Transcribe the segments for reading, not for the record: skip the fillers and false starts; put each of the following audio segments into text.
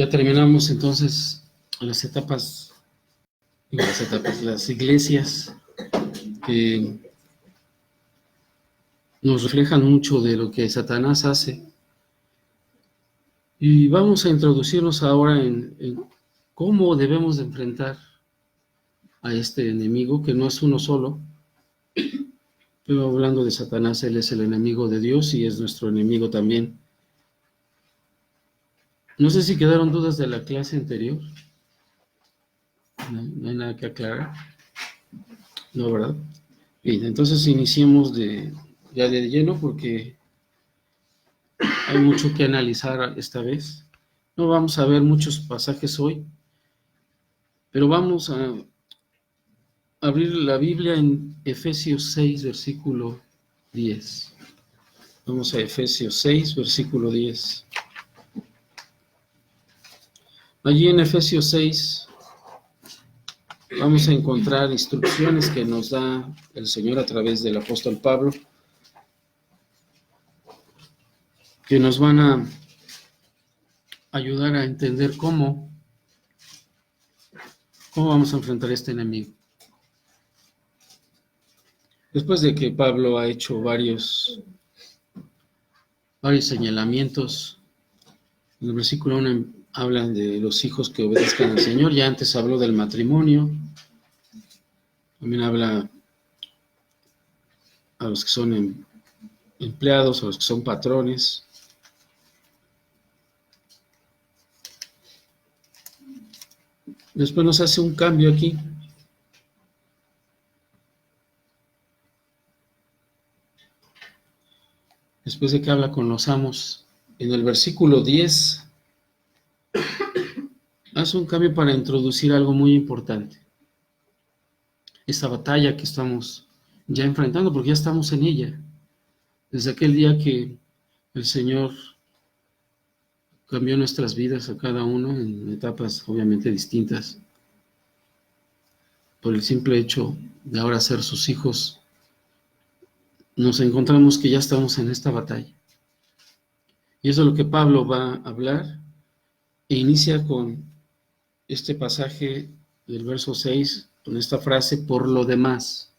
Ya terminamos entonces las iglesias que nos reflejan mucho de lo que Satanás hace. Y vamos a introducirnos ahora en cómo debemos de enfrentar a este enemigo, que no es uno solo. Pero hablando de Satanás, él es el enemigo de Dios y es nuestro enemigo también. No sé si quedaron dudas de la clase anterior. No hay nada que aclarar. No, ¿verdad? Bien, entonces iniciemos ya de lleno porque hay mucho que analizar esta vez. No vamos a ver muchos pasajes hoy, pero vamos a abrir la Biblia en Efesios 6, versículo 10. Vamos a Efesios 6, versículo 10. Allí en Efesios 6 vamos a encontrar instrucciones que nos da el Señor a través del apóstol Pablo, que nos van a ayudar a entender cómo vamos a enfrentar a este enemigo. Después de que Pablo ha hecho varios señalamientos, en el versículo 1 hablan de los hijos que obedezcan al Señor. Ya antes habló del matrimonio, también habla a los que son empleados, a los que son patrones. Después nos hace un cambio aquí. Después de que habla con los amos, en el versículo 10, hace un cambio para introducir algo muy importante. Esta batalla que estamos ya enfrentando, porque ya estamos en ella. Desde aquel día que el Señor cambió nuestras vidas a cada uno en etapas obviamente distintas, por el simple hecho de ahora ser sus hijos, nos encontramos que ya estamos en esta batalla. Y eso es lo que Pablo va a hablar, e inicia con este pasaje del verso 6, con esta frase, por lo demás.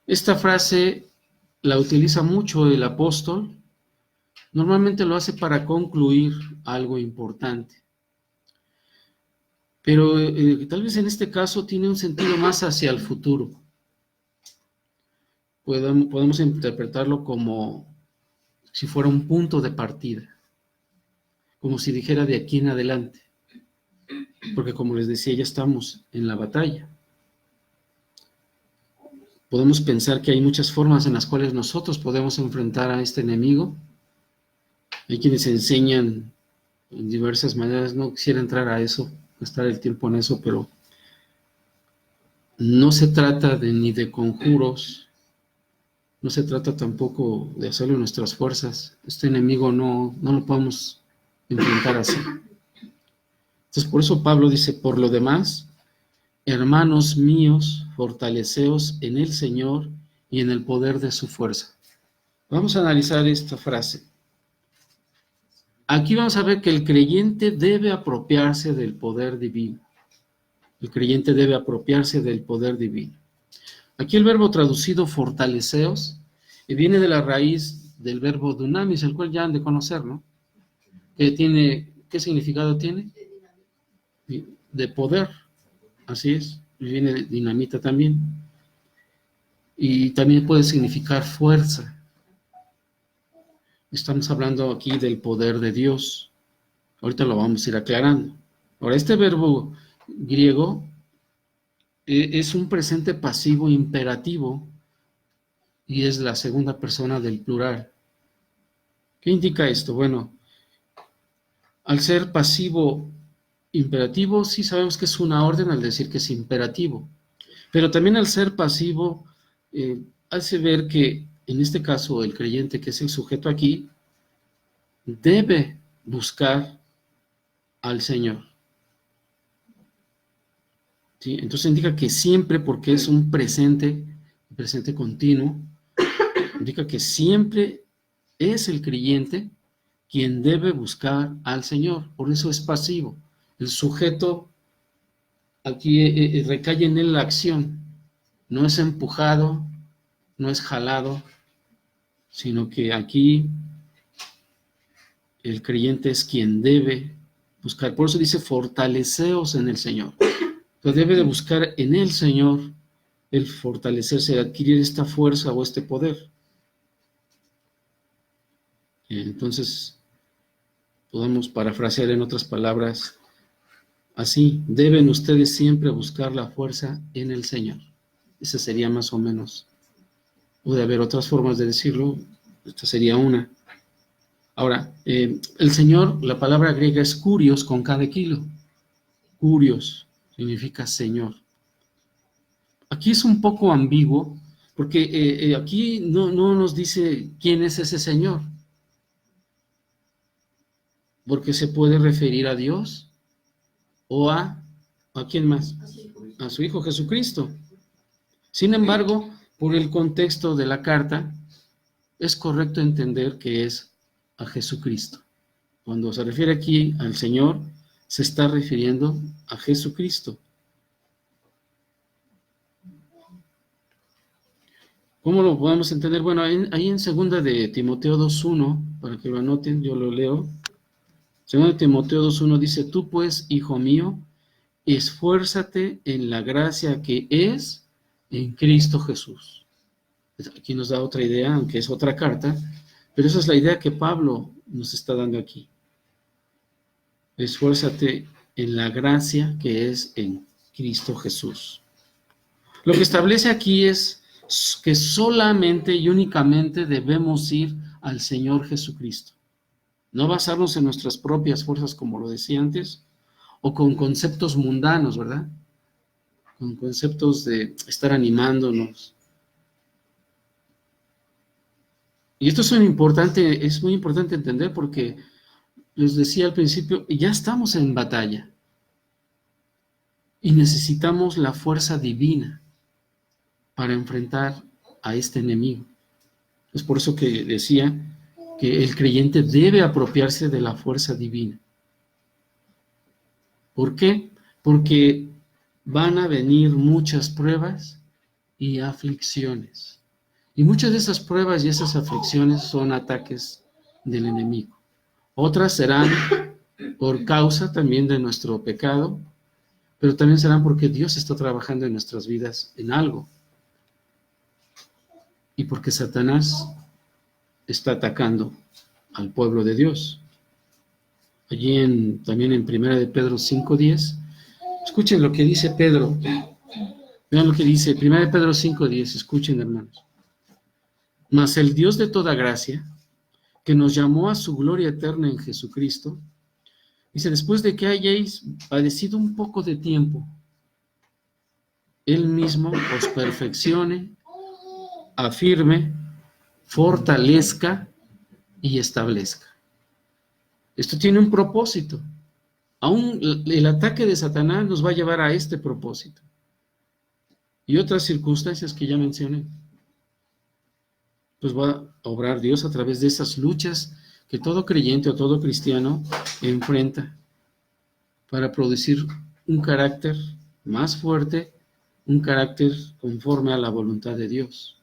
Esta frase la utiliza mucho el apóstol. Normalmente lo hace para concluir algo importante. Pero tal vez en este caso tiene un sentido más hacia el futuro. Podemos interpretarlo como si fuera un punto de partida, como si dijera de aquí en adelante, porque como les decía, ya estamos en la batalla. Podemos pensar que hay muchas formas en las cuales nosotros podemos enfrentar a este enemigo. Hay quienes enseñan en diversas maneras, no quisiera entrar a eso, gastar el tiempo en eso, pero no se trata ni de conjuros, no se trata tampoco de hacerlo en nuestras fuerzas. Este enemigo no lo podemos enfrentar así. Entonces, por eso Pablo dice, por lo demás, hermanos míos, fortaleceos en el Señor y en el poder de su fuerza. Vamos a analizar esta frase. Aquí vamos a ver que el creyente debe apropiarse del poder divino. El creyente debe apropiarse del poder divino. Aquí el verbo traducido fortaleceos viene de la raíz del verbo dunamis, el cual ya han de conocer, ¿no? ¿Qué significado tiene? De poder, así es. Viene de dinamita también. Y también puede significar fuerza. Estamos hablando aquí del poder de Dios. Ahorita lo vamos a ir aclarando. Ahora, este verbo griego es un presente pasivo imperativo y es la segunda persona del plural. ¿Qué indica esto? Bueno, al ser pasivo imperativo, sí sabemos que es una orden al decir que es imperativo, pero también al ser pasivo hace ver que en este caso el creyente, que es el sujeto aquí, debe buscar al Señor. ¿Sí? Entonces indica que siempre, porque es un presente continuo, indica que siempre es el creyente quien debe buscar al Señor. Por eso es pasivo. El sujeto aquí recae en él la acción. No es empujado, no es jalado, sino que aquí el creyente es quien debe buscar. Por eso dice, fortaleceos en el Señor. Entonces debe de buscar en el Señor el fortalecerse, adquirir esta fuerza o este poder. Entonces, podemos parafrasear en otras palabras así: deben ustedes siempre buscar la fuerza en el Señor. Esa sería más o menos. Puede haber otras formas de decirlo, esta sería una. Ahora, el Señor, la palabra griega es kurios con cada kilo. Kurios significa Señor. Aquí es un poco ambiguo, porque aquí no nos dice quién es ese Señor, porque se puede referir a Dios o ¿a quién más? A su Hijo Jesucristo. Sin embargo, por el contexto de la carta, es correcto entender que es a Jesucristo. Cuando se refiere aquí al Señor, se está refiriendo a Jesucristo. ¿Cómo lo podemos entender? Bueno, ahí en 2 de Timoteo 2:1, para que lo anoten, yo lo leo. 2 de Timoteo 2:1 dice: tú pues, hijo mío, esfuérzate en la gracia que es en Cristo Jesús. Aquí nos da otra idea, aunque es otra carta, pero esa es la idea que Pablo nos está dando aquí. Esfuérzate en la gracia que es en Cristo Jesús. Lo que establece aquí es que solamente y únicamente debemos ir al Señor Jesucristo. No basarnos en nuestras propias fuerzas, como lo decía antes, o con conceptos mundanos, ¿verdad? Con conceptos de estar animándonos. Y esto es muy importante entender, porque les decía al principio, ya estamos en batalla y necesitamos la fuerza divina para enfrentar a este enemigo. Es por eso que decía que el creyente debe apropiarse de la fuerza divina. ¿Por qué? Porque van a venir muchas pruebas y aflicciones. Y muchas de esas pruebas y esas aflicciones son ataques del enemigo. Otras serán por causa también de nuestro pecado, pero también serán porque Dios está trabajando en nuestras vidas en algo. Y porque Satanás está atacando al pueblo de Dios. Allí también en 1 de Pedro 5:10, escuchen lo que dice Pedro. Vean lo que dice 1 de Pedro 5:10, escuchen, hermanos. Mas el Dios de toda gracia, que nos llamó a su gloria eterna en Jesucristo, dice, después de que hayáis padecido un poco de tiempo, Él mismo os perfeccione, afirme, fortalezca y establezca. Esto tiene un propósito. Aún el ataque de Satanás nos va a llevar a este propósito. Y otras circunstancias que ya mencioné. Pues va a obrar Dios a través de esas luchas que todo creyente o todo cristiano enfrenta para producir un carácter más fuerte, un carácter conforme a la voluntad de Dios.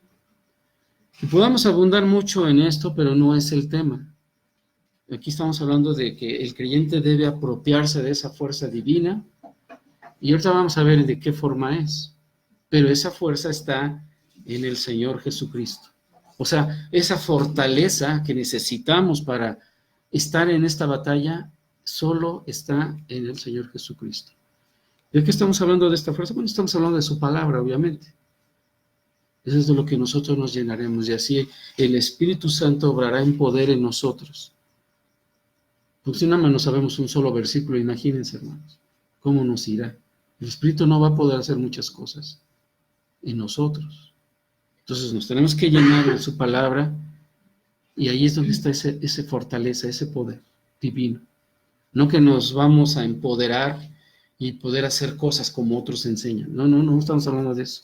Y podamos abundar mucho en esto, pero no es el tema. Aquí estamos hablando de que el creyente debe apropiarse de esa fuerza divina, y ahorita vamos a ver de qué forma es. Pero esa fuerza está en el Señor Jesucristo. O sea, esa fortaleza que necesitamos para estar en esta batalla solo está en el Señor Jesucristo. ¿De qué estamos hablando de esta fuerza? Bueno, estamos hablando de su palabra, obviamente. Eso es de lo que nosotros nos llenaremos, y así el Espíritu Santo obrará en poder en nosotros. Pues si nada más no sabemos un solo versículo, imagínense, hermanos, cómo nos irá. El Espíritu no va a poder hacer muchas cosas en nosotros. Entonces nos tenemos que llenar de su palabra, y ahí es donde está ese fortaleza, ese poder divino. No que nos vamos a empoderar y poder hacer cosas como otros enseñan. No estamos hablando de eso.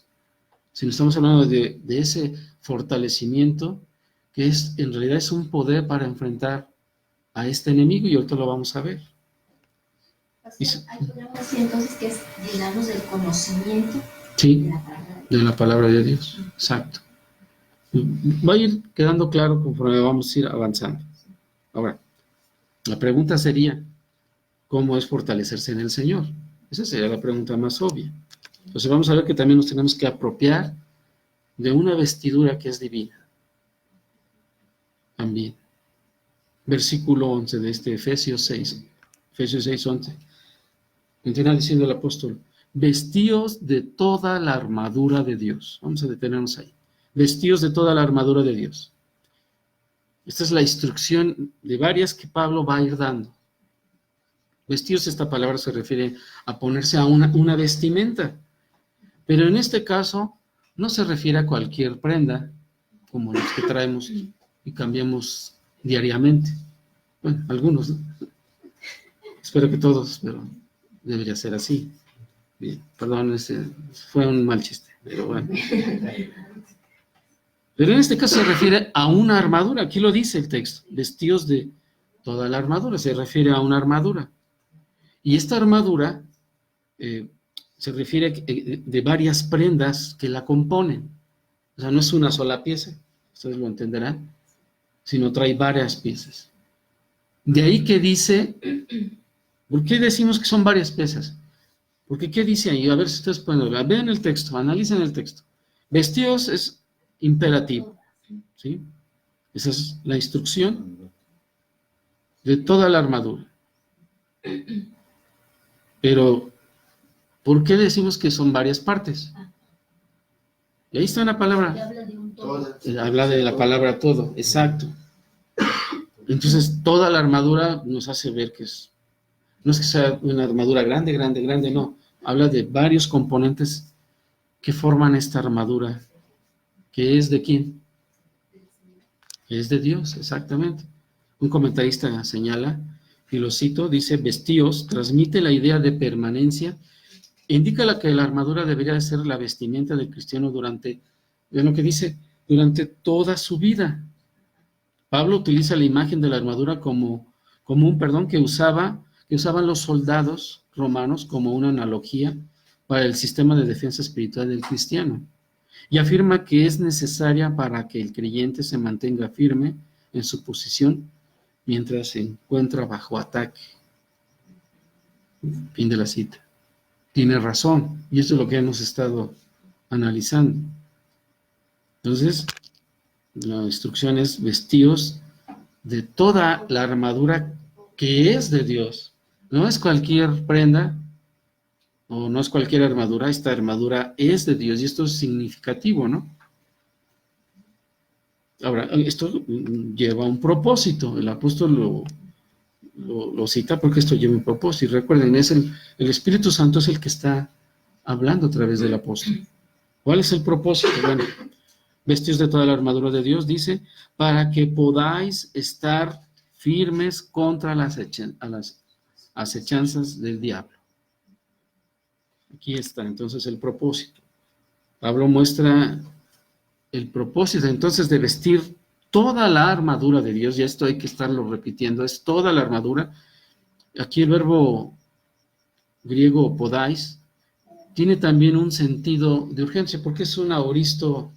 Sino estamos hablando de ese fortalecimiento que en realidad es un poder para enfrentar a este enemigo, y ahorita lo vamos a ver. Pastor, ahí podríamos decir entonces que es llenarnos del conocimiento Sí, de la palabra de Dios. de la palabra de Dios, exacto. Va a ir quedando claro conforme vamos a ir avanzando. Ahora, la pregunta sería, ¿cómo es fortalecerse en el Señor? Esa sería la pregunta más obvia. Entonces vamos a ver que también nos tenemos que apropiar de una vestidura que es divina. También. Versículo 11 de este Efesios 6, 11. Continúa diciendo el apóstol, vestíos de toda la armadura de Dios. Vamos a detenernos ahí. Vestíos de toda la armadura de Dios. Esta es la instrucción de varias que Pablo va a ir dando. Vestíos, esta palabra se refiere a ponerse a una vestimenta. Pero en este caso no se refiere a cualquier prenda, como las que traemos y cambiamos diariamente. Bueno, algunos, ¿no? Espero que todos, pero debería ser así. Bien, perdón, fue un mal chiste, pero bueno. Pero en este caso se refiere a una armadura, aquí lo dice el texto, vestidos de toda la armadura, se refiere a una armadura. Y esta armadura se refiere de varias prendas que la componen. O sea, no es una sola pieza, ustedes lo entenderán, sino trae varias piezas. De ahí que dice, ¿por qué decimos que son varias piezas? Porque ¿qué dice ahí? A ver si ustedes pueden ver. Vean el texto, analicen el texto. Vestidos es imperativo, ¿sí? Esa es la instrucción de toda la armadura. Pero, ¿por qué decimos que son varias partes? Y ahí está una palabra. Habla de la palabra todo, exacto. Entonces, toda la armadura nos hace ver que no es que sea una armadura grande, grande, grande, no. Habla de varios componentes que forman esta armadura, que es de quién? Es de Dios, exactamente. Un comentarista señala, y lo cito, dice, vestíos transmite la idea de permanencia, indica que la armadura debería ser la vestimenta del cristiano durante, vean lo que dice, durante toda su vida. Pablo utiliza la imagen de la armadura como un perdón que usaban los soldados romanos como una analogía para el sistema de defensa espiritual del cristiano, y afirma que es necesaria para que el creyente se mantenga firme en su posición mientras se encuentra bajo ataque. Fin de la cita. Tiene razón, y esto es lo que hemos estado analizando. Entonces, la instrucción es vestíos de toda la armadura que es de Dios. No es cualquier prenda, o no es cualquier armadura, esta armadura es de Dios, y esto es significativo, ¿no? Ahora, esto lleva un propósito, el apóstol lo cita porque esto lleva un propósito, y recuerden, el Espíritu Santo es el que está hablando a través del apóstol. ¿Cuál es el propósito? Bueno, vestidos de toda la armadura de Dios, dice, para que podáis estar firmes contra las acechanzas del diablo. Aquí está entonces el propósito. Pablo muestra el propósito entonces de vestir toda la armadura de Dios, y esto hay que estarlo repitiendo, es toda la armadura. Aquí el verbo griego podais tiene también un sentido de urgencia, porque es un aoristo,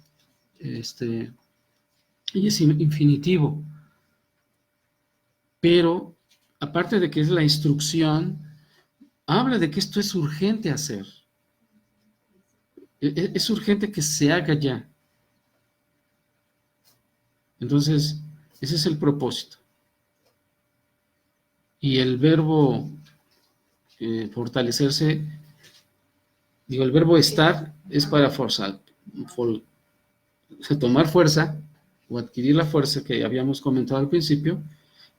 y es infinitivo. Pero, aparte de que es la instrucción, habla de que esto es urgente hacer. Es urgente que se haga ya. Entonces, ese es el propósito. Y el verbo fortalecerse, el verbo estar es para forzar, tomar fuerza o adquirir la fuerza que habíamos comentado al principio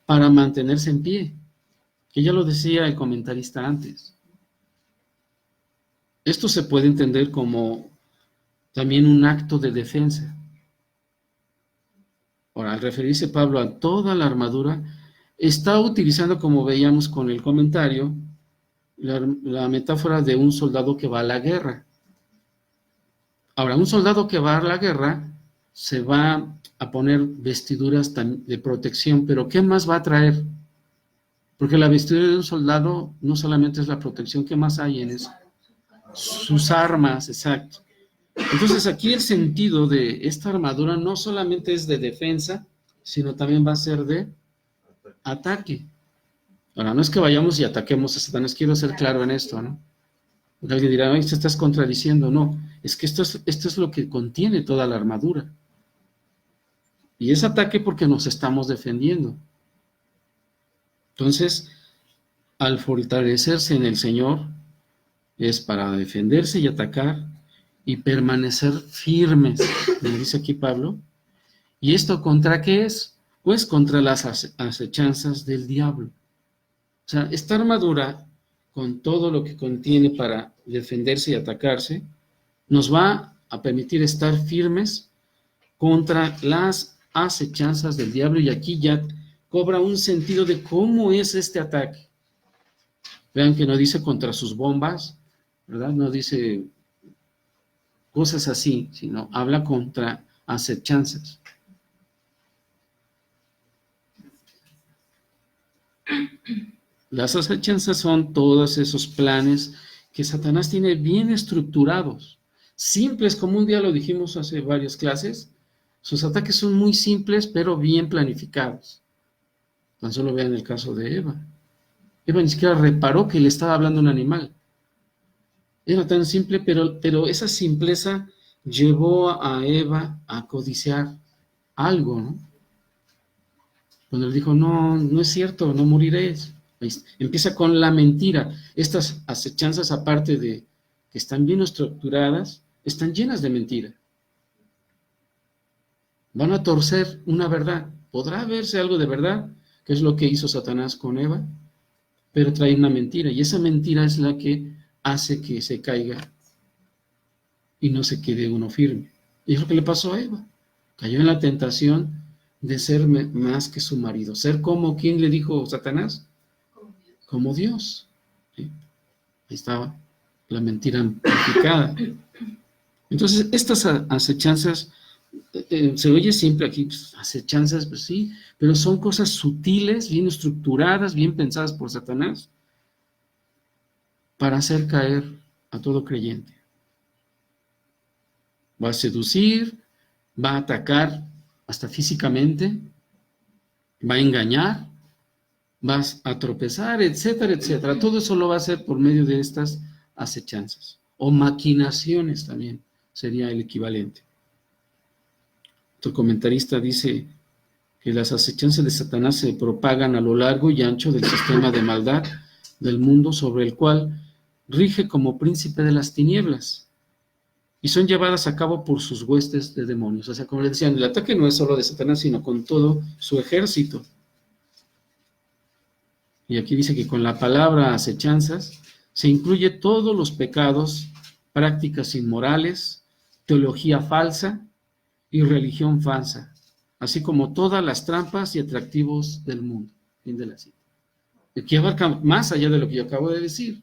para mantenerse en pie, que ya lo decía el comentarista antes. Esto se puede entender como también un acto de defensa. Ahora, al referirse Pablo a toda la armadura, está utilizando, como veíamos con el comentario, la metáfora de un soldado que va a la guerra. Ahora, un soldado que va a la guerra se va a poner vestiduras de protección, pero ¿qué más va a traer? Porque la vestidura de un soldado no solamente es la protección, ¿qué más hay en eso? Sus armas, exacto. Entonces aquí el sentido de esta armadura no solamente es de defensa, sino también va a ser de ataque. Ahora, no es que vayamos y ataquemos a Satanás, quiero ser claro en esto, ¿no? Porque alguien dirá, ay, te estás contradiciendo. No, es que esto es lo que contiene toda la armadura. Y es ataque porque nos estamos defendiendo. Entonces, al fortalecerse en el Señor, es para defenderse y atacar y permanecer firmes, como dice aquí Pablo. ¿Y esto contra qué es? Pues contra las acechanzas del diablo. O sea, esta armadura, con todo lo que contiene para defenderse y atacarse, nos va a permitir estar firmes contra las acechanzas del diablo. Y aquí ya cobra un sentido de cómo es este ataque. Vean que no dice contra sus bombas, ¿verdad? No dice cosas así, sino habla contra acechanzas. Las acechanzas son todos esos planes que Satanás tiene bien estructurados, simples, como un día lo dijimos hace varias clases. Sus ataques son muy simples, pero bien planificados. Tan solo vean el caso de Eva. Eva ni siquiera reparó que le estaba hablando un animal. Era tan simple, pero esa simpleza llevó a Eva a codiciar algo, ¿no? Cuando le dijo, no, no es cierto, no moriréis. Empieza con la mentira. Estas acechanzas, aparte de que están bien estructuradas, están llenas de mentira. Van a torcer una verdad. Podrá verse algo de verdad, que es lo que hizo Satanás con Eva, pero trae una mentira. Y esa mentira es la que hace que se caiga y no se quede uno firme. Y es lo que le pasó a Eva. Cayó en la tentación de ser más que su marido. Ser como, ¿quién le dijo Satanás? Como Dios. ¿Sí? Ahí estaba la mentira amplificada. Entonces, estas acechanzas, se oye simple aquí, pues, acechanzas, pues sí, pero son cosas sutiles, bien estructuradas, bien pensadas por Satanás, para hacer caer a todo creyente. Va a seducir, va a atacar hasta físicamente, va a engañar, vas a tropezar, etcétera, etcétera. Todo eso lo va a hacer por medio de estas acechanzas. O maquinaciones también sería el equivalente. Otro comentarista dice que las acechanzas de Satanás se propagan a lo largo y ancho del sistema de maldad del mundo sobre el cual rige como príncipe de las tinieblas, y son llevadas a cabo por sus huestes de demonios. O sea, como les decían, el ataque no es solo de Satanás, sino con todo su ejército. Y aquí dice que con la palabra acechanzas se incluye todos los pecados, prácticas inmorales, teología falsa y religión falsa, así como todas las trampas y atractivos del mundo. Fin de la cita. Aquí abarca más allá de lo que yo acabo de decir,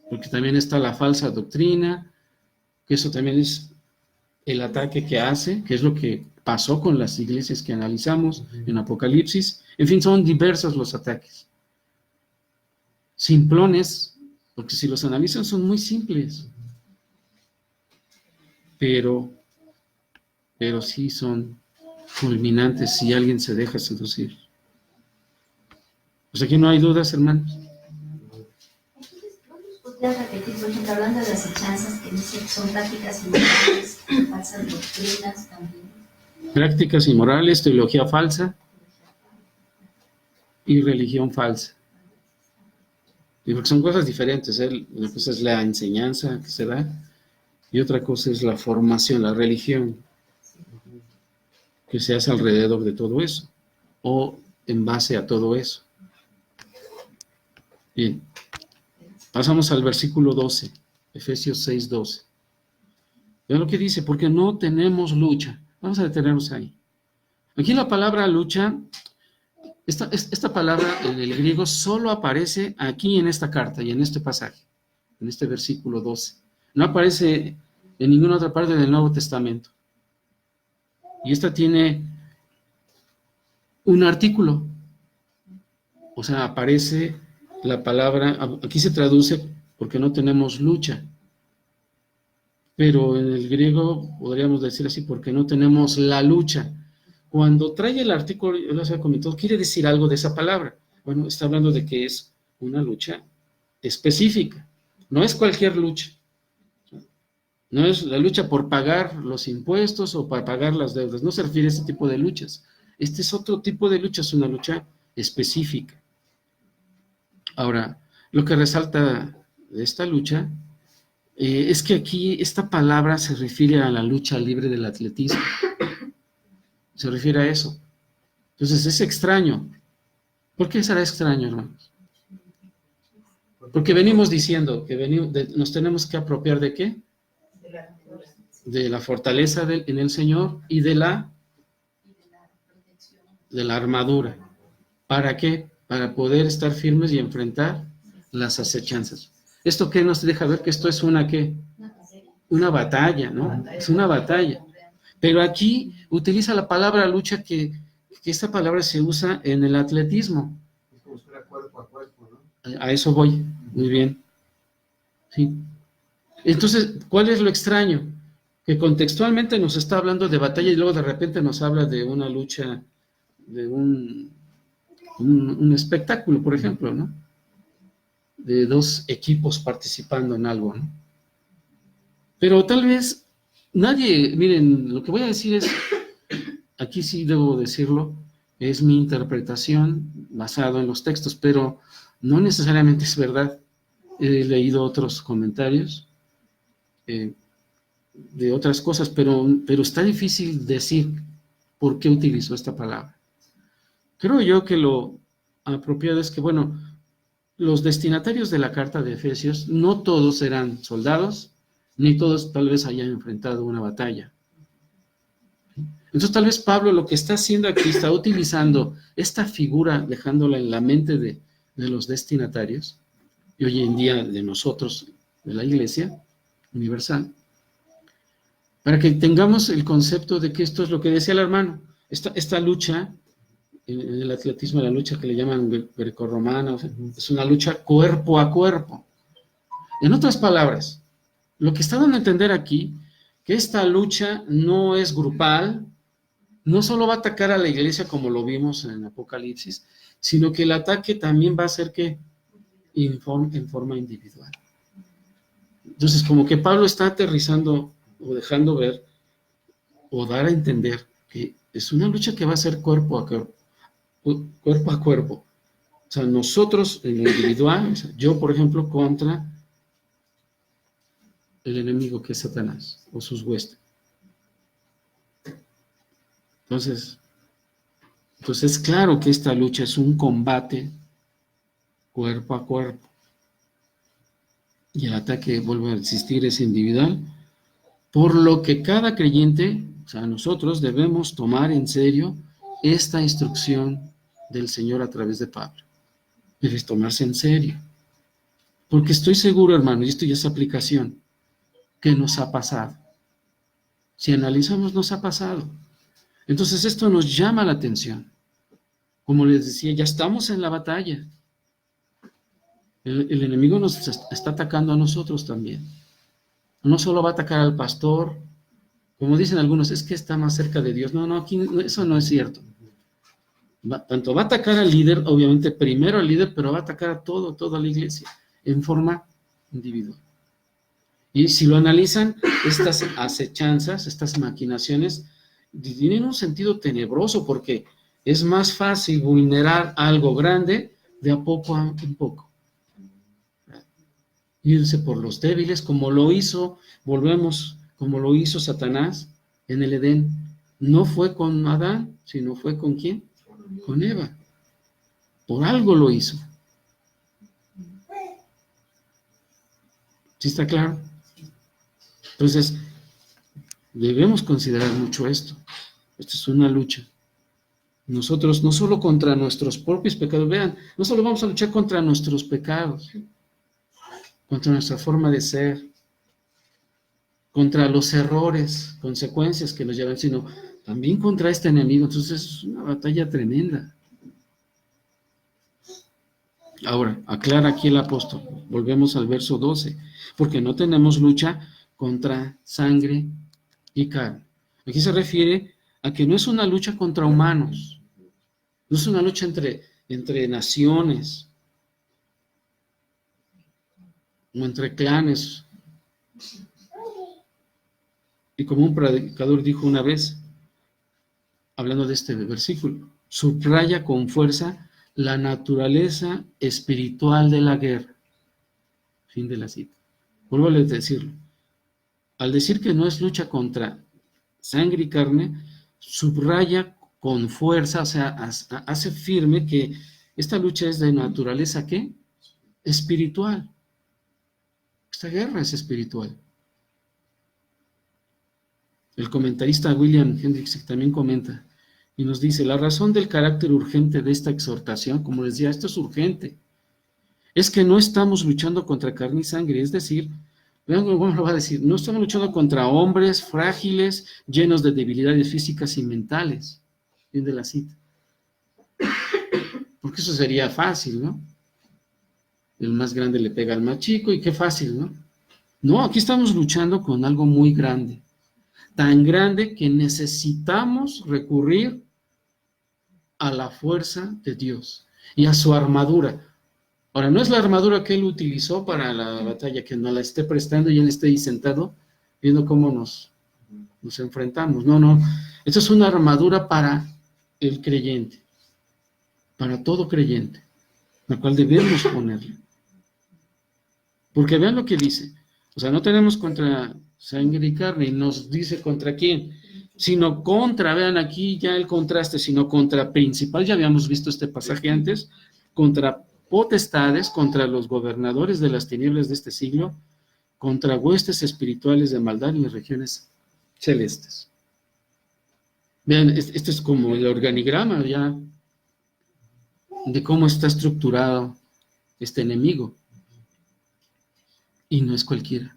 porque también está la falsa doctrina, que eso también es el ataque que hace, que es lo que pasó con las iglesias que analizamos en Apocalipsis. En fin, son diversos los ataques. Simplones, porque si los analizan son muy simples, pero sí son fulminantes si alguien se deja seducir. Pues aquí no hay dudas, hermanos. Entonces, ¿podrías repetir, por ejemplo, hablando de las acechanzas que dicen que son prácticas inmorales, falsas doctrinas también? Prácticas inmorales, teología falsa y religión falsa. Y porque son cosas diferentes, ¿eh? Una cosa es la enseñanza que se da y otra cosa es la formación, la religión que se hace alrededor de todo eso o en base a todo eso. Bien, pasamos al versículo 12, Efesios 6:12. Vean lo que dice, porque no tenemos lucha. Vamos a detenernos ahí. Aquí la palabra lucha, esta palabra en el griego solo aparece aquí en esta carta y en este pasaje, en este versículo 12. No aparece en ninguna otra parte del Nuevo Testamento. Y esta tiene un artículo O sea, aparece la palabra, aquí se traduce porque no tenemos lucha, pero en el griego podríamos decir así, porque no tenemos la lucha. Cuando trae el artículo, yo lo había comentado, quiere decir algo de esa palabra. Bueno, está hablando de que es una lucha específica, no es cualquier lucha. No es la lucha por pagar los impuestos o para pagar las deudas, no se refiere a ese tipo de luchas. Este es otro tipo de lucha, es una lucha específica. Ahora, lo que resalta de esta lucha es que aquí esta palabra se refiere a la lucha libre del atletismo. Se refiere a eso. Entonces es extraño. ¿Por qué será extraño, hermanos? Porque venimos diciendo que nos tenemos que apropiar ¿de qué? De la fortaleza en el Señor y de la armadura. ¿Para qué? Para poder estar firmes y enfrentar las acechanzas. ¿Esto qué nos deja ver? Que esto es una ¿qué? Una batalla, ¿no? Es una batalla. Pero aquí utiliza la palabra lucha que esta palabra se usa en el atletismo. Es como si fuera cuerpo a cuerpo, ¿no? A eso voy, muy bien. Sí. Entonces, ¿cuál es lo extraño? Que contextualmente nos está hablando de batalla y luego de repente nos habla de una lucha, de un espectáculo, por ejemplo, ¿no? De dos equipos participando en algo, ¿no? Pero tal vez nadie, miren, lo que voy a decir es, aquí sí debo decirlo, es mi interpretación basado en los textos, pero no necesariamente es verdad. He leído otros comentarios de otras cosas, pero está difícil decir por qué utilizó esta palabra. Creo yo que lo apropiado es que, bueno, los destinatarios de la carta de Efesios, no todos eran soldados, ni todos tal vez hayan enfrentado una batalla. Entonces tal vez Pablo lo que está haciendo aquí, está utilizando esta figura, dejándola en la mente de los destinatarios, y hoy en día de nosotros, de la Iglesia Universal, para que tengamos el concepto de que esto es lo que decía el hermano, esta lucha, en el atletismo, la lucha que le llaman grecorromana, o sea, es una lucha cuerpo a cuerpo. En otras palabras, lo que está dando a entender aquí, que esta lucha no es grupal, no solo va a atacar a la iglesia como lo vimos en Apocalipsis, sino que el ataque también va a ser que en forma individual. Entonces, como que Pablo está aterrizando o dejando ver o dar a entender que es una lucha que va a ser cuerpo a cuerpo. Cuerpo a cuerpo. O sea, nosotros en lo individual, o sea, yo por ejemplo contra el enemigo que es Satanás o sus huestes. Entonces es claro que esta lucha es un combate cuerpo a cuerpo. Y el ataque, vuelve a existir, es individual, por lo que cada creyente, o sea, nosotros debemos tomar en serio esta instrucción del Señor a través de Pablo. Debes tomarse en serio. Porque estoy seguro, hermano, y esto ya es aplicación, que nos ha pasado. Si analizamos, nos ha pasado. Entonces esto nos llama la atención. Como les decía, ya estamos en la batalla. El enemigo nos está atacando a nosotros también. No solo va a atacar al pastor, como dicen algunos, es que está más cerca de Dios. No, aquí eso no es cierto. Tanto va a atacar al líder, obviamente primero al líder, pero va a atacar a toda la iglesia, en forma individual. Y si lo analizan, estas acechanzas, estas maquinaciones, tienen un sentido tenebroso, porque es más fácil vulnerar algo grande de a poco en poco. Irse por los débiles, como lo hizo Satanás en el Edén. No fue con Adán, sino fue ¿con quién? Con Eva. Por algo lo hizo. ¿Sí está claro? Entonces, debemos considerar mucho esto. Esto es una lucha. Nosotros, no solo contra nuestros propios pecados, vean, no solo vamos a luchar contra nuestros pecados, contra nuestra forma de ser, contra los errores, consecuencias que nos llevan, sino también contra este enemigo. Entonces es una batalla tremenda. Ahora, aclara aquí el apóstol. Volvemos al verso 12. Porque no tenemos lucha contra sangre y carne. Aquí se refiere a que no es una lucha contra humanos. No es una lucha entre naciones o entre clanes. Y como un predicador dijo una vez, hablando de este versículo, subraya con fuerza la naturaleza espiritual de la guerra. Fin de la cita. Vuelvo a decirlo. Al decir que no es lucha contra sangre y carne, subraya con fuerza, o sea, hace firme que esta lucha es de naturaleza, ¿qué? Espiritual. Esta guerra es espiritual. El comentarista William Hendricks también comenta y nos dice, la razón del carácter urgente de esta exhortación, como les decía, esto es urgente, es que no estamos luchando contra carne y sangre, es decir, vean cómo lo va a decir, no estamos luchando contra hombres frágiles, llenos de debilidades físicas y mentales. Fin de la cita. Porque eso sería fácil, ¿no? El más grande le pega al más chico y qué fácil, ¿no? No, aquí estamos luchando con algo muy grande. Tan grande que necesitamos recurrir a la fuerza de Dios y a su armadura. Ahora, no es la armadura que él utilizó para la batalla, que nos la esté prestando y él esté ahí sentado viendo cómo nos enfrentamos. No, no. Esto es una armadura para el creyente, para todo creyente, la cual debemos ponerle. Porque vean lo que dice. O sea, no tenemos contra sangre y carne, y nos dice contra quién, sino contra, vean aquí ya el contraste, sino contra principal, ya habíamos visto este pasaje antes, contra potestades, contra los gobernadores de las tinieblas de este siglo, contra huestes espirituales de maldad en las regiones celestes. Vean, esto es como el organigrama ya de cómo está estructurado este enemigo. Y no es cualquiera.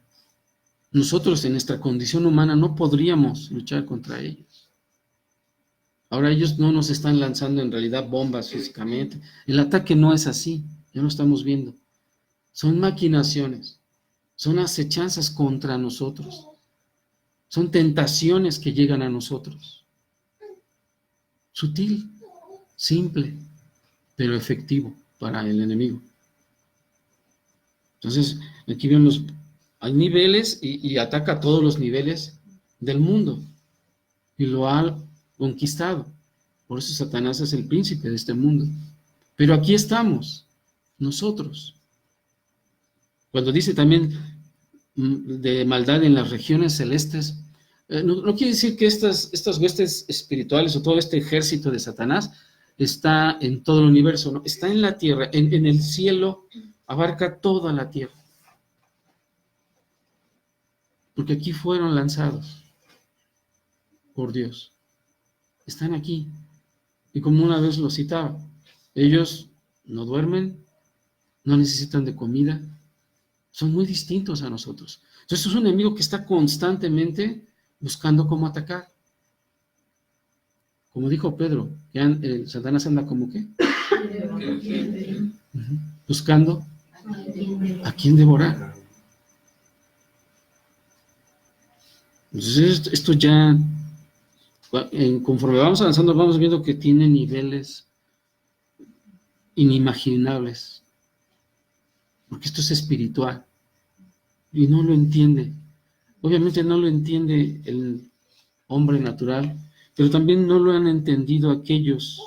Nosotros en nuestra condición humana no podríamos luchar contra ellos. Ahora ellos no nos están lanzando en realidad bombas físicamente. El ataque no es así, ya lo estamos viendo. Son maquinaciones, son acechanzas contra nosotros. Son tentaciones que llegan a nosotros. Sutil, simple, pero efectivo para el enemigo. Entonces, aquí vemos, hay niveles y ataca a todos los niveles del mundo y lo ha conquistado. Por eso Satanás es el príncipe de este mundo. Pero aquí estamos, nosotros. Cuando dice también de maldad en las regiones celestes, no quiere decir que estas huestes espirituales o todo este ejército de Satanás está en todo el universo, no, está en la tierra, en el cielo, abarca toda la tierra. Porque aquí fueron lanzados por Dios. Están aquí. Y como una vez lo citaba, ellos no duermen, no necesitan de comida, son muy distintos a nosotros. Entonces es un enemigo que está constantemente buscando cómo atacar. Como dijo Pedro, que Satanás anda como ¿qué? Buscando a quién devorar. Entonces esto ya, conforme vamos avanzando, vamos viendo que tiene niveles inimaginables, porque esto es espiritual y no lo entiende. Obviamente no lo entiende el hombre natural, pero también no lo han entendido aquellos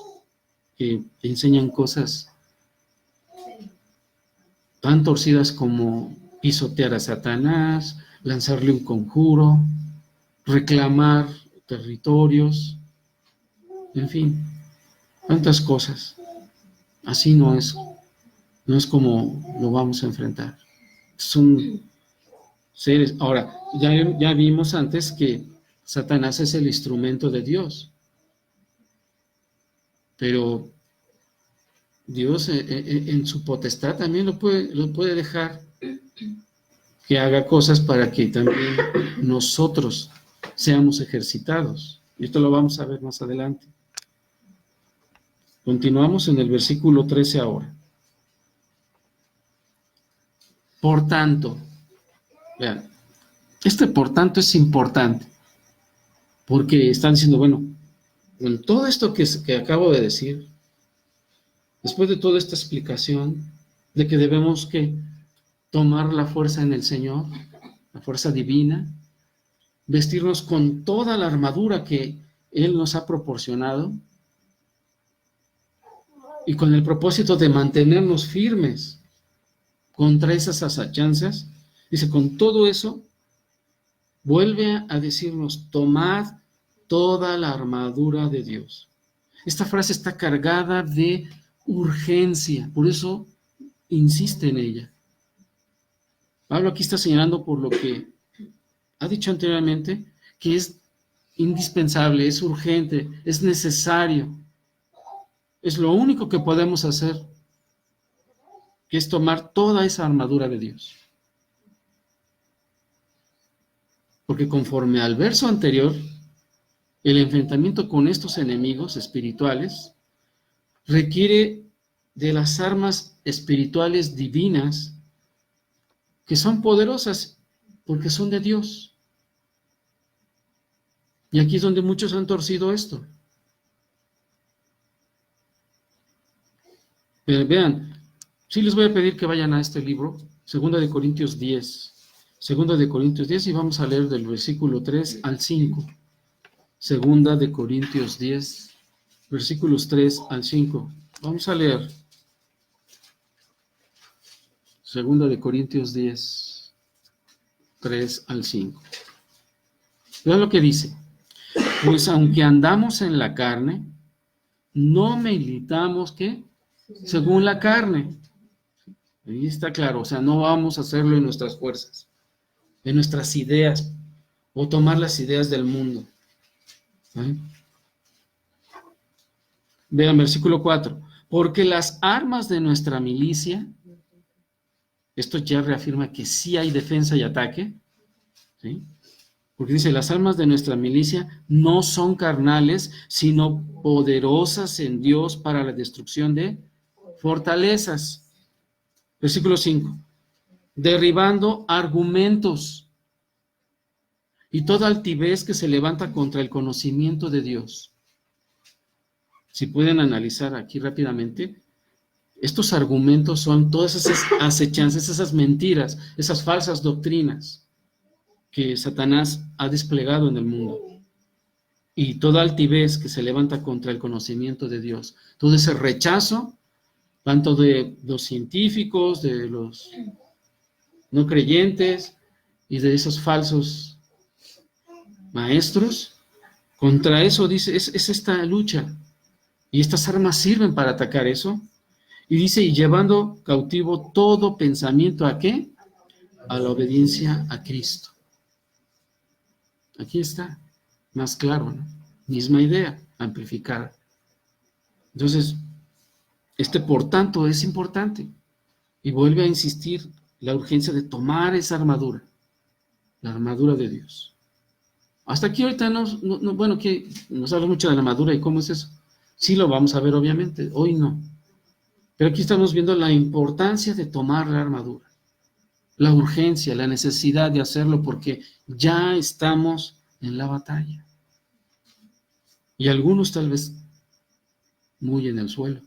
que enseñan cosas tan torcidas como pisotear a Satanás, lanzarle un conjuro, reclamar territorios, en fin, tantas cosas. Así no es como lo vamos a enfrentar. Son seres. Ahora, ya vimos antes que Satanás es el instrumento de Dios, pero Dios en su potestad también lo puede dejar que haga cosas para que también nosotros seamos ejercitados. Y esto lo vamos a ver más adelante. Continuamos en el versículo 13 ahora. Por tanto, vean, este por tanto es importante, porque están diciendo, bueno, con todo esto que acabo de decir, después de toda esta explicación de que debemos que tomar la fuerza en el Señor, la fuerza divina, vestirnos con toda la armadura que Él nos ha proporcionado y con el propósito de mantenernos firmes contra esas asechanzas. Dice, con todo eso, vuelve a decirnos, tomad toda la armadura de Dios. Esta frase está cargada de urgencia, por eso insiste en ella. Pablo aquí está señalando por lo que ha dicho anteriormente, que es indispensable, es urgente, es necesario. Es lo único que podemos hacer, que es tomar toda esa armadura de Dios. Porque conforme al verso anterior, el enfrentamiento con estos enemigos espirituales requiere de las armas espirituales divinas que son poderosas porque son de Dios. Y aquí es donde muchos han torcido esto. Pero vean, sí les voy a pedir que vayan a este libro, 2 de Corintios 10. 2 de Corintios 10 y vamos a leer del versículo 3 al 5. 2 de Corintios 10, versículos 3 al 5. Vamos a leer. 2 de Corintios 10, 3 al 5. Vean lo que dice. Pues aunque andamos en la carne, no militamos, ¿qué? Según la carne. Ahí está claro, o sea, no vamos a hacerlo en nuestras fuerzas, en nuestras ideas, o tomar las ideas del mundo. ¿Eh? Vean, versículo 4. Porque las armas de nuestra milicia, esto ya reafirma que sí hay defensa y ataque, ¿sí? Porque dice, las armas de nuestra milicia no son carnales, sino poderosas en Dios para la destrucción de fortalezas. Versículo 5. Derribando argumentos y toda altivez que se levanta contra el conocimiento de Dios. Si pueden analizar aquí rápidamente, estos argumentos son todas esas acechanzas, esas mentiras, esas falsas doctrinas que Satanás ha desplegado en el mundo. Y toda altivez que se levanta contra el conocimiento de Dios. Todo ese rechazo, tanto de los científicos, de los no creyentes y de esos falsos maestros, contra eso dice, es esta lucha. Y estas armas sirven para atacar eso. Y dice, y llevando cautivo todo pensamiento, ¿a qué? A la obediencia a Cristo. Aquí está, más claro, ¿no? Misma idea, amplificada. Entonces, por tanto, es importante. Y vuelve a insistir la urgencia de tomar esa armadura, la armadura de Dios. Hasta aquí ahorita bueno, que nos habla mucho de la armadura y cómo es eso. Sí lo vamos a ver, obviamente, hoy no. Pero aquí estamos viendo la importancia de tomar la armadura, la urgencia, la necesidad de hacerlo porque ya estamos en la batalla. Y algunos tal vez muy en el suelo,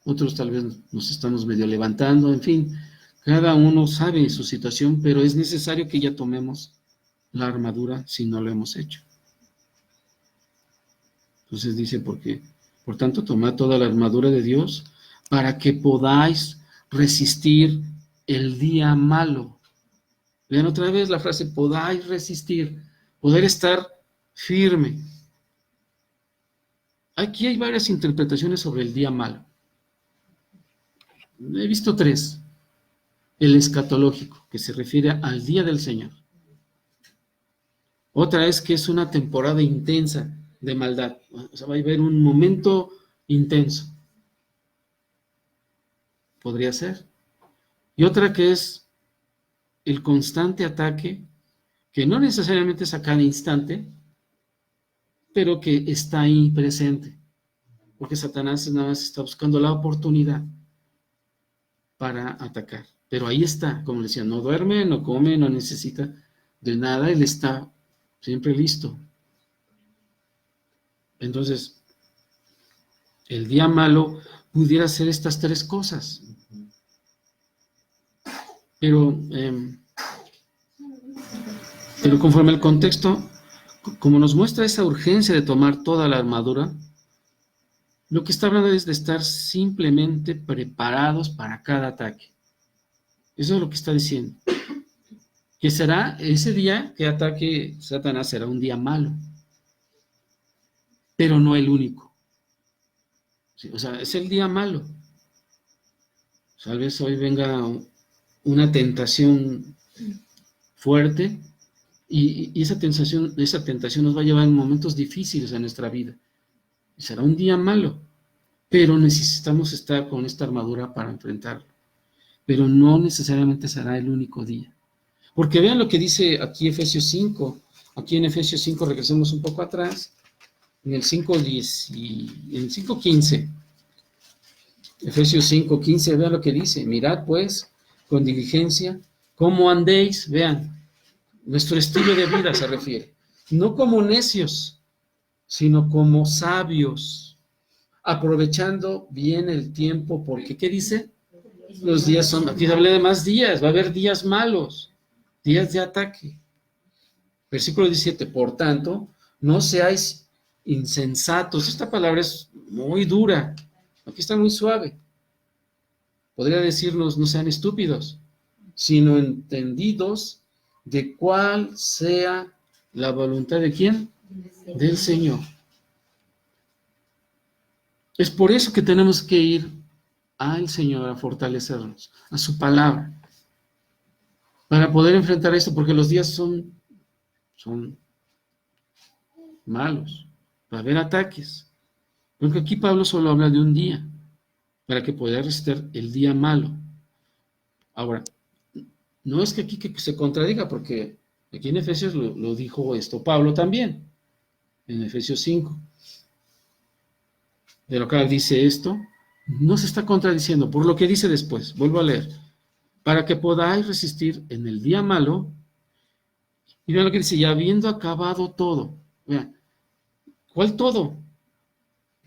otros tal vez nos estamos medio levantando, en fin, cada uno sabe su situación, pero es necesario que ya tomemos la armadura si no lo hemos hecho. Entonces dice, por tanto, tomad toda la armadura de Dios para que podáis resistir el día malo. Vean otra vez la frase, podáis resistir, poder estar firme. Aquí hay varias interpretaciones sobre el día malo. He visto 3. El escatológico, que se refiere al día del Señor. Otra es que es una temporada intensa de maldad. O sea, va a haber un momento intenso. Podría ser. Y otra que es el constante ataque, que no necesariamente es a cada instante, pero que está ahí presente. Porque Satanás nada más está buscando la oportunidad para atacar, pero ahí está, como le decía, no duerme, no come, no necesita de nada, Él está siempre listo. Entonces, el día malo pudiera ser estas tres cosas, pero conforme al contexto, como nos muestra esa urgencia de tomar toda la armadura, lo que está hablando es de estar simplemente preparados para cada ataque. Eso es lo que está diciendo. Que será ese día que ataque Satanás, será un día malo, pero no el único. Sí, o sea, es el día malo. Tal vez hoy venga una tentación fuerte y esa tentación nos va a llevar en momentos difíciles en nuestra vida. Y será un día malo, pero necesitamos estar con esta armadura para enfrentarlo. Pero no necesariamente será el único día. Porque vean lo que dice aquí Efesios 5. Aquí en Efesios 5, regresemos un poco atrás, en el 5:15. Efesios 5:15, vean lo que dice. Mirad pues con diligencia cómo andéis, vean, nuestro estilo de vida se refiere. No como necios, sino como sabios, aprovechando bien el tiempo, porque, ¿qué dice? Los días son, aquí habla de más días, va a haber días malos, días de ataque. Versículo 17, por tanto, no seáis insensatos. Esta palabra es muy dura, aquí está muy suave. Podría decirnos, no sean estúpidos, sino entendidos de cuál sea la voluntad de ¿quién? Del Señor. Es por eso que tenemos que ir al Señor a fortalecernos, a su palabra, para poder enfrentar esto, porque los días son malos, va a haber ataques. Porque aquí Pablo solo habla de un día, para que pueda resistir el día malo. Ahora, no es que aquí que se contradiga, porque aquí en Efesios lo dijo esto Pablo también, en Efesios 5. De lo que dice esto, no se está contradiciendo por lo que dice después. Vuelvo a leer. Para que podáis resistir en el día malo, y vean lo que dice, y habiendo acabado todo. Vean, ¿cuál todo?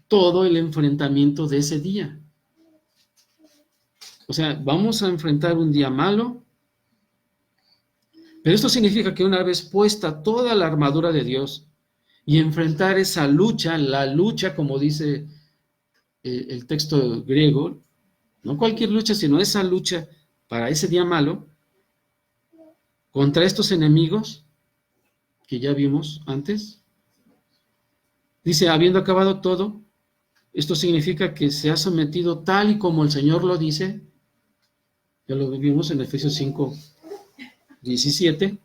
Todo el enfrentamiento de ese día. O sea, vamos a enfrentar un día malo, pero esto significa que una vez puesta toda la armadura de Dios y enfrentar esa lucha, la lucha, como dice el texto griego, no cualquier lucha, sino esa lucha para ese día malo, contra estos enemigos que ya vimos antes. Dice, habiendo acabado todo, esto significa que se ha sometido tal y como el Señor lo dice, ya lo vimos en Efesios 5:17,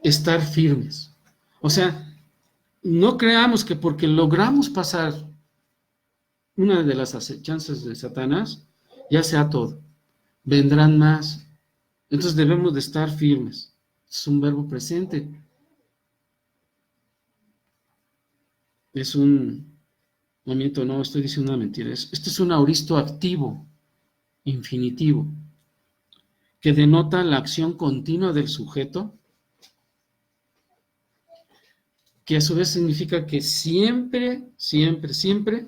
estar firmes. O sea, no creamos que porque logramos pasar una de las acechanzas de Satanás, ya sea todo. Vendrán más. Entonces debemos de estar firmes. Es un verbo presente. Es un momento, no estoy diciendo una mentira. Esto es un aoristo activo, infinitivo, que denota la acción continua del sujeto, que a su vez significa que siempre, siempre, siempre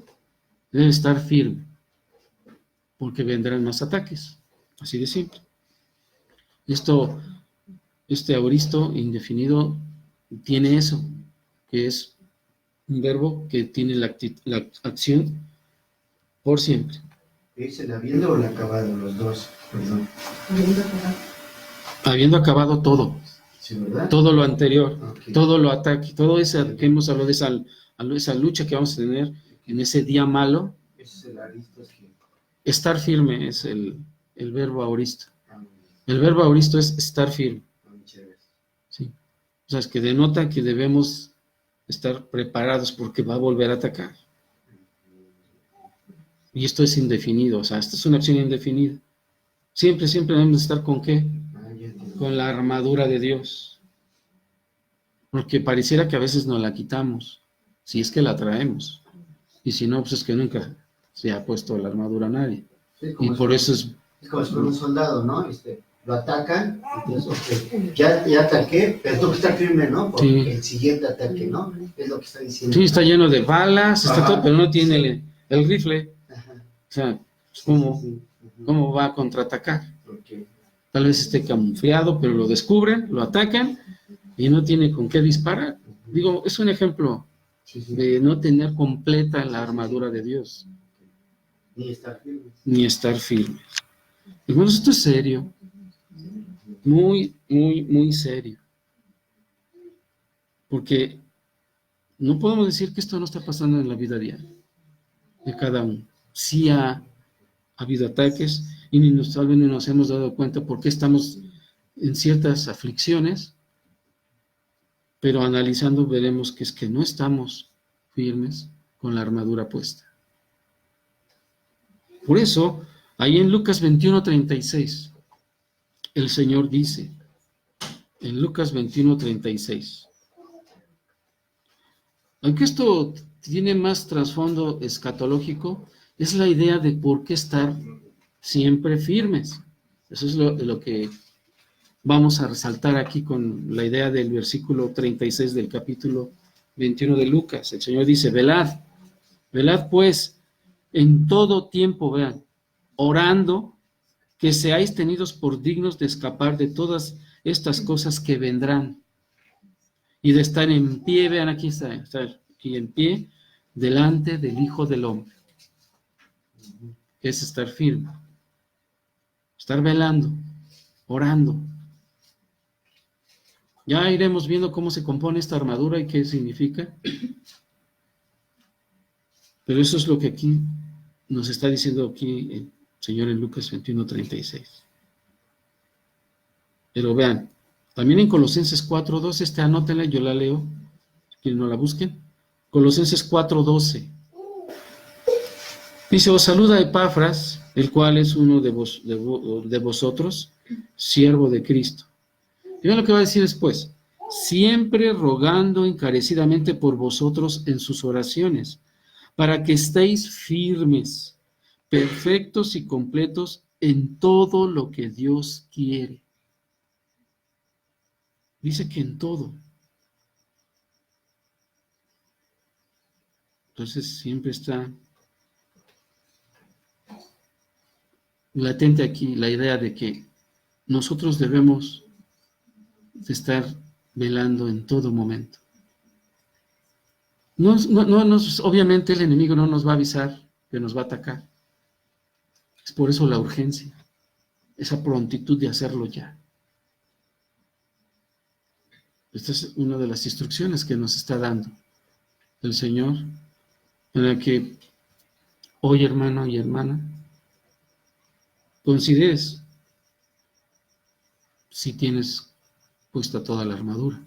debe estar firme, porque vendrán más ataques. Así de simple. Este aoristo indefinido tiene eso, que es un verbo que tiene la acción por siempre. ¿Es el habiendo o el acabado? Los dos, perdón. Habiendo acabado todo. Sí, ¿verdad? Todo lo anterior, Okay. todo lo ataque, todo eso que hemos hablado de esa lucha que vamos a tener en ese día malo. Ese es el aristo que... Estar firme es el verbo aoristo. El verbo aoristo es estar firme. Sí. O sea, es que denota que debemos estar preparados porque va a volver a atacar. Y esto es indefinido, o sea, esto es una acción indefinida. Siempre, siempre debemos estar ¿con qué? Con la armadura de Dios. Porque pareciera que a veces nos la quitamos, si es que la traemos. Y si no, pues es que nunca se ha puesto la armadura a nadie. Sí, y por eso es... es como si fuera un soldado, ¿no? Lo atacan, entonces, ok, ya ataqué, pero tengo que estar firme, ¿no? Por Sí. el siguiente ataque, ¿no? Es lo que está diciendo. Sí, está lleno de balas, está Ajá. todo, pero no tiene el rifle. Ajá. O sea, Sí, ¿cómo, sí, sí. Ujú. cómo va a contraatacar? Ok. Tal vez esté camufleado, pero lo descubren, lo atacan y no tiene con qué disparar. Digo, es un ejemplo Sí, sí. de no tener completa la armadura de Dios, Ni estar firme. ni estar firme. Hermanos, esto es serio, muy, muy, muy serio, porque no podemos decir que esto no está pasando en la vida diaria de cada uno. Sí ha habido ataques y tal vez no nos hemos dado cuenta por qué estamos en ciertas aflicciones, pero analizando veremos que es que no estamos firmes con la armadura puesta. Por eso, ahí en Lucas 21:36, el Señor dice, en Lucas 21:36, aunque esto tiene más trasfondo escatológico, es la idea de por qué estar siempre firmes. Eso es lo que vamos a resaltar aquí con la idea del versículo 36 del capítulo 21 de Lucas. El Señor dice, velad, velad pues en todo tiempo, vean, orando, que seáis tenidos por dignos de escapar de todas estas cosas que vendrán y de estar en pie, vean aquí está aquí en pie, delante del Hijo del Hombre. Es estar firme, estar velando, orando. Ya iremos viendo cómo se compone esta armadura y qué significa. Pero eso es lo que aquí nos está diciendo aquí el Señor en Lucas 21:36. Pero vean, también en Colosenses 4:12, anótenla, yo la leo, quienes no la busquen. Colosenses 4:12. Dice, os saluda Epafras, el cual es uno de vosotros, siervo de Cristo. Y vean lo que va a decir después. Siempre rogando encarecidamente por vosotros en sus oraciones, para que estéis firmes, perfectos y completos en todo lo que Dios quiere. Dice que en todo. Entonces siempre está latente aquí la idea de que nosotros debemos de estar velando en todo momento. Obviamente el enemigo no nos va a avisar que nos va a atacar. Es por eso la urgencia, esa prontitud de hacerlo ya. Esta es una de las instrucciones que nos está dando el Señor, en la que hoy, hermano y hermana, consideres si tienes puesta toda la armadura.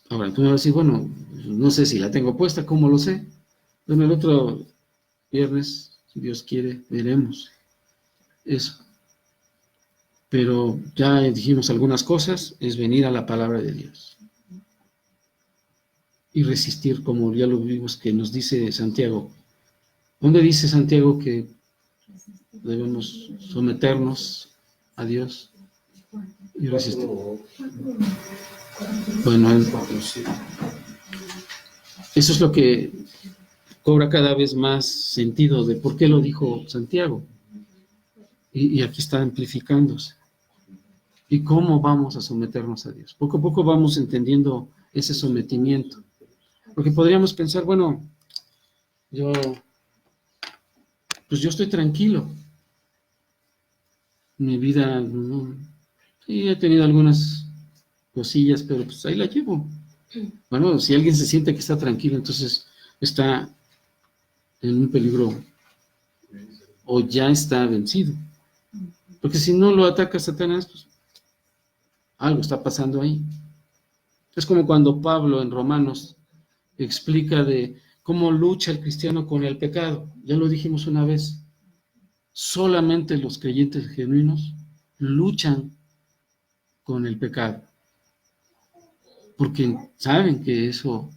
Ahora, tú me vas a decir, bueno, no sé si la tengo puesta, ¿cómo lo sé? Bueno, el otro viernes, si Dios quiere, veremos eso. Pero ya dijimos algunas cosas, es venir a la palabra de Dios. Y resistir, como ya lo vimos que nos dice Santiago. ¿Dónde dice Santiago que debemos someternos a Dios y resistir? Bueno, eso es lo que cobra cada vez más sentido de por qué lo dijo Santiago. Y aquí está amplificándose. ¿Y cómo vamos a someternos a Dios? Poco a poco vamos entendiendo ese sometimiento. Porque podríamos pensar, bueno, yo estoy tranquilo. Mi vida, sí, he tenido algunas cosillas, pero pues ahí la llevo. Bueno, si alguien se siente que está tranquilo, entonces está en un peligro o ya está vencido. Porque si no lo ataca Satanás, pues algo está pasando ahí. Es como cuando Pablo en Romanos explica de cómo lucha el cristiano con el pecado. Ya lo dijimos una vez. Solamente los creyentes genuinos luchan con el pecado. Porque saben que eso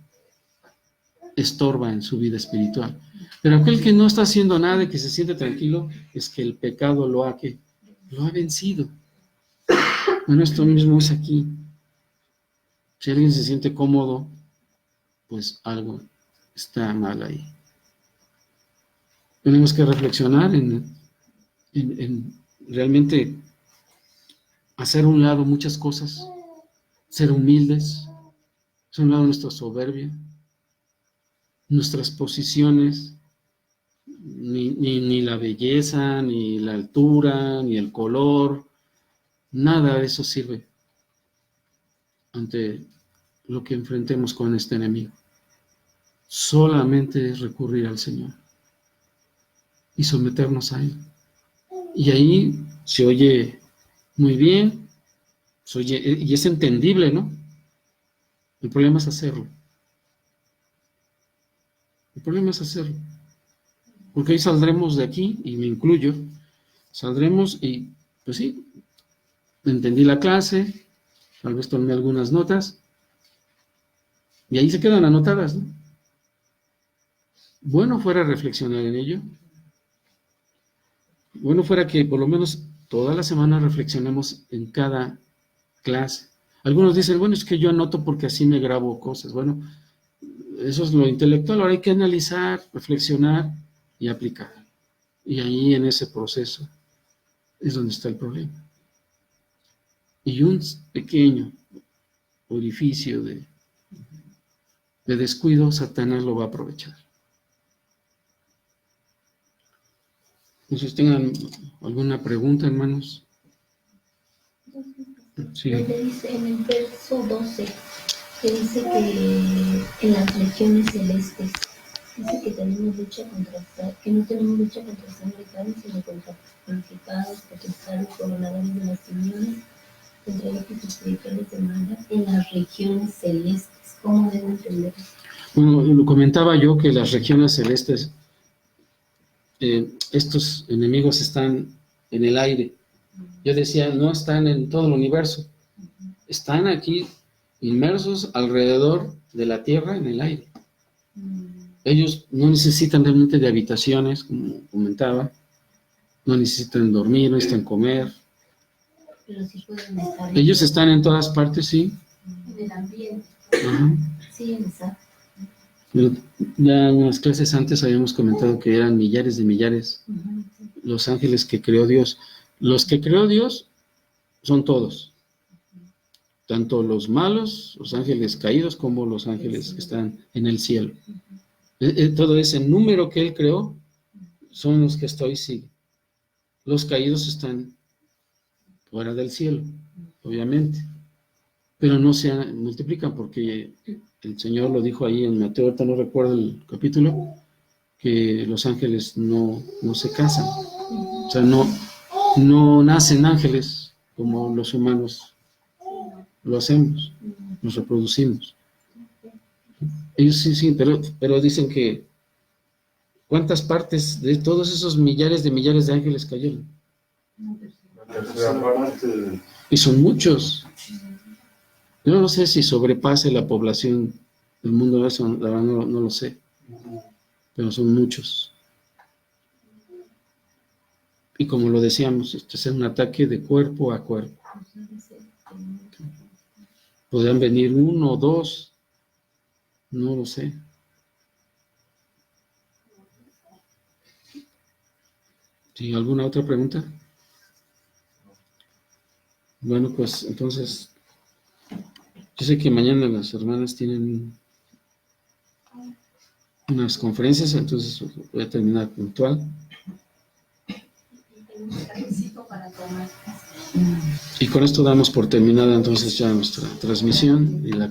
estorba en su vida espiritual. Pero aquel que no está haciendo nada y que se siente tranquilo, es que el pecado lo ha vencido. Bueno, esto mismo es aquí. Si alguien se siente cómodo, pues algo está mal ahí. Tenemos que reflexionar en realmente hacer a un lado muchas cosas, ser humildes, hacer a un lado nuestra soberbia, nuestras posiciones, ni la belleza, ni la altura, ni el color, nada de eso sirve ante lo que enfrentemos con este enemigo. Solamente es recurrir al Señor y someternos a Él. Y ahí se oye muy bien, se oye, y es entendible, ¿no? El problema es hacerlo. El problema es hacerlo. Porque ahí saldremos de aquí, y me incluyo, saldremos y, pues sí, entendí la clase, tal vez tomé algunas notas, y ahí se quedan anotadas, ¿no? Bueno fuera reflexionar en ello. Bueno fuera que por lo menos toda la semana reflexionemos en cada clase. Algunos dicen, bueno, es que yo anoto porque así me grabo cosas. Bueno, eso es lo intelectual. Ahora hay que analizar, reflexionar y aplicar. Y ahí en ese proceso es donde está el problema. Y un pequeño orificio de descuido, Satanás lo va a aprovechar. Entonces, ¿tengan alguna pregunta, hermanos? Sí. Donde dice en el verso 12, que dice que en las regiones celestes, dice que tenemos lucha que no tenemos lucha contra sangre y carne, sino contra principados, potestades, gobernadores de las tinieblas, contra los espirituales de maldad en las regiones celestes. ¿Cómo debo entender eso? Bueno, lo comentaba yo que las regiones celestes, estos enemigos están en el aire. Yo decía, no están en todo el universo, están aquí inmersos alrededor de la tierra en el aire. Ellos no necesitan realmente de habitaciones, como comentaba, no necesitan dormir, no necesitan comer. Pero sí pueden estar. Ellos están en todas partes, sí. En el ambiente. Ajá. Sí, exacto. Pero ya en unas clases antes habíamos comentado que eran millares de millares los ángeles que creó Dios. Los que creó Dios son todos, tanto los malos, los ángeles caídos, como los ángeles que están en el cielo. Todo ese número que Él creó son los que hasta hoy siguen. Los caídos están fuera del cielo, obviamente, pero no se multiplican porque el Señor lo dijo ahí en Mateo, ahorita no recuerdo el capítulo, que los ángeles no se casan, o sea, no nacen ángeles como los humanos lo hacemos, nos reproducimos. Ellos sí, pero dicen que ¿cuántas partes de todos esos millares de ángeles cayeron? Y son muchos. Yo no sé si sobrepase la población del mundo, eso la verdad no lo sé, pero son muchos. Y como lo decíamos, este es un ataque de cuerpo a cuerpo. Podrán venir 1 o 2, no lo sé. ¿Sí, alguna otra pregunta? Bueno, pues entonces, yo sé que mañana las hermanas tienen unas conferencias, entonces voy a terminar puntual. Y con esto damos por terminada entonces ya nuestra transmisión y la